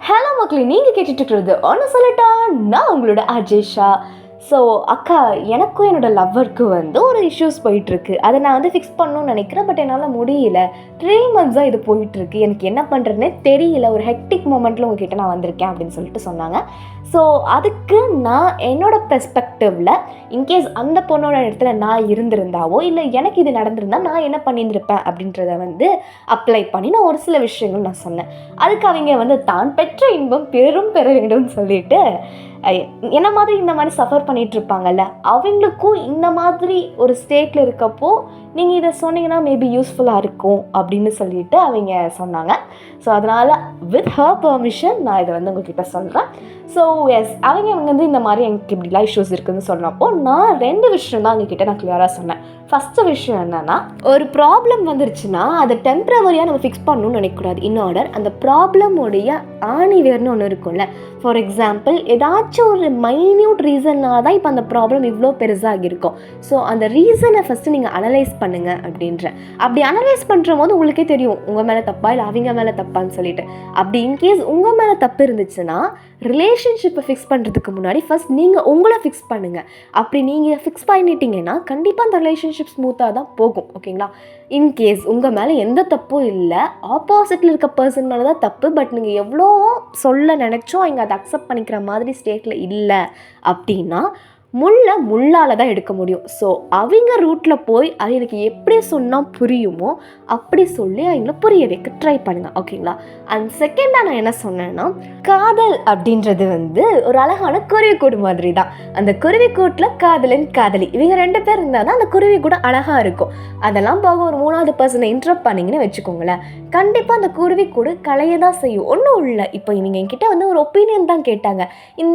Hello மக்களே, நீங்கள் கேட்டுட்ருக்கிறது ஒன்று சொல்லட்டா, நான் உங்களோட அஜேஷா. ஸோ அக்கா, எனக்கும் என்னோடய லவ்வருக்கும் ஒரு இஷ்யூஸ் போயிட்டுருக்கு. அதை நான் ஃபிக்ஸ் பண்ணணும்னு நினைக்கிறேன். பட் என்னால் முடியல. 3 months இது போயிட்டுருக்கு. எனக்கு என்ன பண்ணுறதுனே தெரியல. ஒரு ஹெக்டிக் மூமெண்ட்டில் உங்ககிட்ட நான் வந்திருக்கேன் அப்படின்னு சொல்லிட்டு சொன்னாங்க. ஸோ அதுக்கு நான் என்னோடய பெர்ஸ்பெக்டிவில் இன்கேஸ் அந்த பொண்ணோட இடத்துல நான் இருந்திருந்தாவோ இல்லை எனக்கு இது நடந்திருந்தால் நான் என்ன பண்ணியிருந்திருப்பேன் அப்படின்றத அப்ளை பண்ணி நான் ஒரு சில விஷயங்கள் நான் சொன்னேன். அதுக்கு அவங்க தான் பெற்ற இன்பம் பெரும் பெற வேண்டும்னு சொல்லிட்டு என்ன மாதிரி இந்த மாதிரி சஃபர் பண்ணிகிட்டு இருப்பாங்கல்ல, அவங்களுக்கும் இந்த மாதிரி ஒரு ஸ்டேட்டில் இருக்கப்போ நீங்கள் இதை சொன்னீங்கன்னா மேபி யூஸ்ஃபுல்லாக இருக்கும் அப்படின்னு சொல்லிட்டு அவங்க சொன்னாங்க. ஸோ அதனால் வித் ஹர் பெர்மிஷன் நான் இதை உங்கள்கிட்ட சொல்கிறேன். ஸோ எஸ், அவங்க இந்த மாதிரி எனக்கு இப்படிலாம் இஷ்யூஸ் இருக்குதுன்னு சொன்னப்போ நான் 2 விஷயம் தான் அவங்கக்கிட்ட நான் கிளியராக சொன்னேன். ஃபஸ்ட்டு விஷயம் என்னென்னா, ஒரு ப்ராப்ளம் வந்துருச்சுன்னா அதை டெம்ப்ரவரியாக நம்ம ஃபிக்ஸ் பண்ணணும்னு நினைக்கக்கூடாது. இன் ஆர்டர் அந்த ப்ராப்ளமுடைய ஆணிவேர்னு ஒன்று இருக்கும்ல. ஃபார் எக்ஸாம்பிள், ஏதாச்சும் ஒரு மைன்யூட் ரீசன்னாக தான் இப்போ அந்த ப்ராப்ளம் இவ்வளோ பெருசாக இருக்கும். ஸோ அந்த ரீசனை ஃபஸ்ட்டு நீங்கள் அனலைஸ் பண்ணுங்கள் அப்படின்ற. அப்படி அனலைஸ் பண்ணுற போது உங்களுக்கே தெரியும் உங்கள் மேலே தப்பா இல்லை அவங்க மேலே தப்பான்னு சொல்லிட்டு. அப்படி இன்கேஸ் உங்கள் மேலே தப்பு இருந்துச்சுன்னா ரிலேஷன்ஷிப்பை ஃபிக்ஸ் பண்ணுறதுக்கு முன்னாடி ஃபஸ்ட் நீங்கள் உங்களை ஃபிக்ஸ் பண்ணுங்கள். அப்படி நீங்கள் ஃபிக்ஸ் பண்ணிட்டீங்கன்னா கண்டிப்பாக அந்த ரிலேஷன்ஷிப் ஸ்மூத்தாக தான் போகும். ஓகேங்களா? இன்கேஸ் உங்கள் மேலே எந்த தப்பும் இல்லை, ஆப்போசிட்டில் இருக்க பர்சன் மேலே தான் தப்பு, பட் நீங்கள் எவ்வளோ சொல்ல நினச்சோ அவங்க அதை அக்செப்ட் பண்ணிக்கிற மாதிரி ஸ்டேட்டில் இல்லை அப்படின்னா முள்ளால் தான் எடுக்க முடியும். ஸோ அவங்க ரூட்டில் போய் அவங்களுக்கு எப்படி சொன்னால் புரியுமோ அப்படி சொல்லி அவங்கள புரிய வைக்க ட்ரை பண்ணுங்கள். ஓகேங்களா? அண்ட் செகண்டாக நான் என்ன சொன்னேன்னா, காதல் அப்படின்றது ஒரு அழகான குருவிக்கூடு மாதிரி தான். அந்த குருவிக்கூட்டில் காதலன் காதலி இவங்க 2 பேர் இருந்தால் தான் அந்த குருவிக்கூடு அழகாக இருக்கும். அதெல்லாம் போக ஒரு 3வது பர்சனை இன்டரப்ட் பண்ணிங்கன்னு வச்சுக்கோங்களேன், கண்டிப்பாக அந்த குருவிக்கூடு கலைய தான் செய்யும். ஒன்றும் இல்லை, இப்போ நீங்கள் என்கிட்ட ஒரு ஒப்பீனியன் தான் கேட்டாங்க.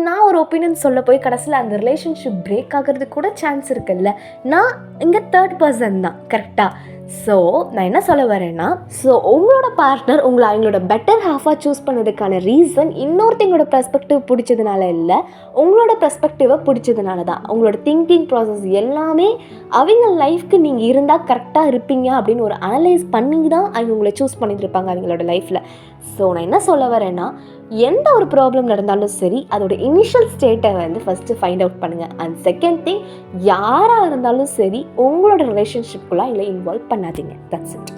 நான் ஒரு ஒப்பீனியன் சொல்ல போய் கடைசியில் அந்த ரிலேஷன்ஷிப் பிரேக் ஆகிறது கூட சான்ஸ் இருக்குல்ல. நான் இங்கே 3rd person தான். கரெக்டாக? ஸோ நான் என்ன சொல்ல வரேன்னா, ஸோ உங்களோட பார்ட்னர் உங்களை அவங்களோட பெட்டர் ஹாஃபாக சூஸ் பண்ணதுக்கான ரீசன் இன்னொருத்தங்களோட பெர்ஸ்பெக்டிவ் பிடிச்சதுனால இல்லை, உங்களோட பெர்ஸ்பெக்டிவை பிடிச்சதுனால தான். உங்களோட திங்கிங் ப்ராசஸ் எல்லாமே அவங்க லைஃப்க்கு நீங்கள் இருந்தால் கரெக்டாக இருப்பீங்க அப்படின்னு ஒரு அனலைஸ் பண்ணி தான் அவங்க உங்களை சூஸ் பண்ணிட்டு இருப்பாங்க அவங்களோட லைஃப்பில். ஸோ நான் என்ன சொல்ல வரேன்னா, எந்த ஒரு ப்ராப்ளம் நடந்தாலும் சரி அதோட இனிஷியல் ஸ்டேட்டை ஃபஸ்ட்டு ஃபைண்ட் அவுட் பண்ணுங்கள். அண்ட் செகண்ட் திங், யாராக இருந்தாலும் சரி உங்களோட ரிலேஷன்ஷிப்குள்ளே இல்லை இன்வால்வ் பண்ணாதீங்க. That's it.